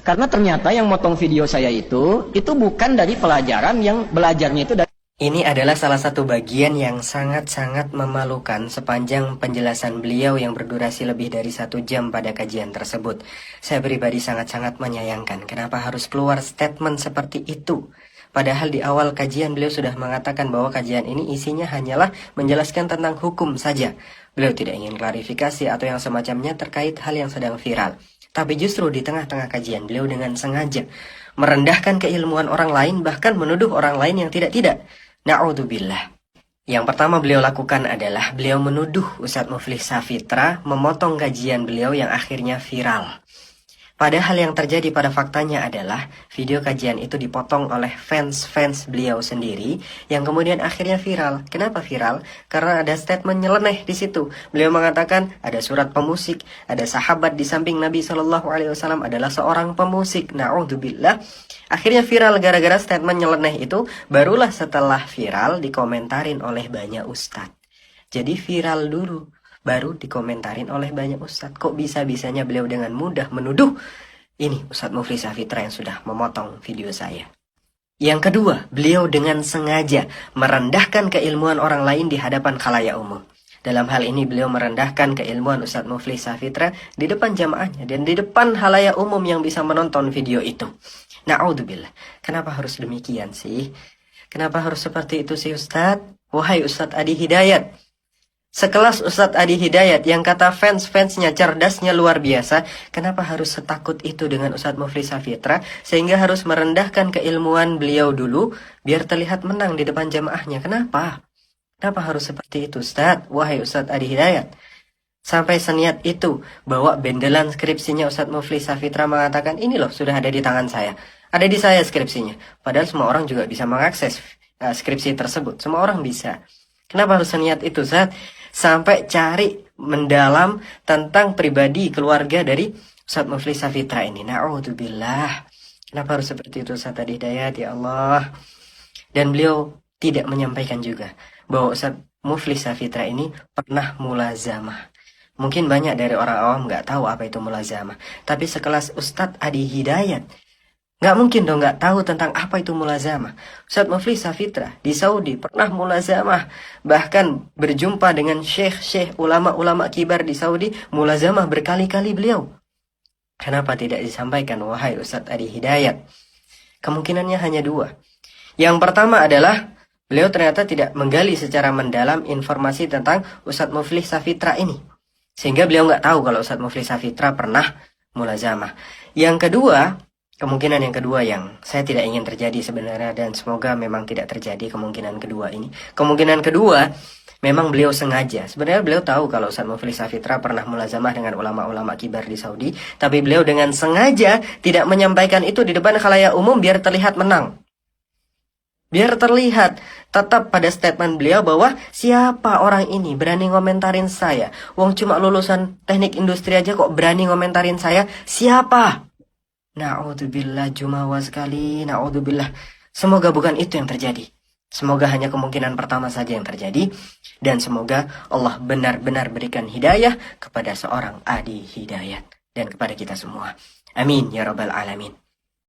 Karena ternyata yang motong video saya itu bukan dari pelajaran yang belajarnya itu dari. Ini adalah salah satu bagian yang sangat-sangat memalukan sepanjang penjelasan beliau yang berdurasi lebih dari 1 jam pada kajian tersebut. Saya pribadi sangat-sangat menyayangkan kenapa harus keluar statement seperti itu. Padahal di awal kajian beliau sudah mengatakan bahwa kajian ini isinya hanyalah menjelaskan tentang hukum saja. Beliau tidak ingin klarifikasi atau yang semacamnya terkait hal yang sedang viral. Tapi justru di tengah-tengah kajian beliau dengan sengaja merendahkan keilmuan orang lain, bahkan menuduh orang lain yang tidak-tidak. Na'udzubillah. Yang pertama beliau lakukan adalah beliau menuduh Ustadz Muflih Safitra memotong kajian beliau yang akhirnya viral. Padahal yang terjadi pada faktanya adalah video kajian itu dipotong oleh fans-fans beliau sendiri yang kemudian akhirnya viral. Kenapa viral? Karena ada statement nyeleneh di situ. Beliau mengatakan ada surat pemusik, ada sahabat di samping Nabi Shallallahu Alaihi Wasallam adalah seorang pemusik. Na'udzubillah. Akhirnya viral gara-gara statement nyeleneh itu. Barulah setelah viral dikomentarin oleh banyak ustadz. Jadi viral dulu, baru dikomentarin oleh banyak ustadz. Kok bisa-bisanya beliau dengan mudah menuduh ini Ustadz Muflih Safitra yang sudah memotong video saya. Yang kedua, beliau dengan sengaja merendahkan keilmuan orang lain di hadapan khalayak umum. Dalam hal ini beliau merendahkan keilmuan Ustadz Muflih Safitra di depan jamaahnya dan di depan khalayak umum yang bisa menonton video itu. Na'udzubillah. Kenapa harus demikian sih? Kenapa harus seperti itu sih Ustadz? Wahai Ustadz Adi Hidayat. Sekelas Ustadz Adi Hidayat yang kata fans-fansnya cerdasnya luar biasa, kenapa harus setakut itu dengan Ustadz Muflih Safitra sehingga harus merendahkan keilmuan beliau dulu biar terlihat menang di depan jamaahnya? Kenapa? Kenapa harus seperti itu Ustadz? Wahai Ustadz Adi Hidayat. Sampai seniat itu bawa bendelan skripsinya Ustadz Muflih Safitra mengatakan ini loh sudah ada di tangan saya. Ada di saya skripsinya. Padahal semua orang juga bisa mengakses skripsi tersebut. Semua orang bisa. Kenapa harus seniat itu Ustadz? Sampai cari mendalam tentang pribadi keluarga dari Ustadz Muflih Safitra ini. Na'udzubillah. Kenapa harus seperti itu Ustadz Adi Hidayat, ya Allah. Dan beliau tidak menyampaikan juga bahwa Ustadz Muflih Safitra ini pernah mulazamah. Mungkin banyak dari orang awam nggak tahu apa itu mulazamah. Tapi sekelas Ustadz Adi Hidayat nggak mungkin dong nggak tahu tentang apa itu mulazamah. Ustadz Muflih Safitra di Saudi pernah mulazamah. Bahkan berjumpa dengan syekh-syekh ulama-ulama kibar di Saudi. Mulazamah berkali-kali beliau. Kenapa tidak disampaikan wahai Ustadz Adi Hidayat? Kemungkinannya hanya dua. Yang pertama adalah beliau ternyata tidak menggali secara mendalam informasi tentang Ustadz Muflih Safitra ini. Sehingga beliau nggak tahu kalau Ustadz Muflih Safitra pernah mulazamah. Yang kedua, kemungkinan yang kedua yang saya tidak ingin terjadi sebenarnya dan semoga memang tidak terjadi kemungkinan kedua ini. Kemungkinan kedua, memang beliau sengaja. Sebenarnya beliau tahu kalau Ustadz Muflih Safitra pernah mulazamah dengan ulama-ulama kibar di Saudi. Tapi beliau dengan sengaja tidak menyampaikan itu di depan khalayak umum biar terlihat menang. Biar terlihat tetap pada statement beliau bahwa siapa orang ini berani ngomentarin saya. Wong cuma lulusan teknik industri aja kok berani ngomentarin saya. Siapa? Na'udzubillah, jumawa sekali. Na'udzubillah. Semoga bukan itu yang terjadi. Semoga hanya kemungkinan pertama saja yang terjadi. Dan semoga Allah benar-benar berikan hidayah kepada seorang Adi Hidayat. Dan kepada kita semua. Amin ya rabbal alamin.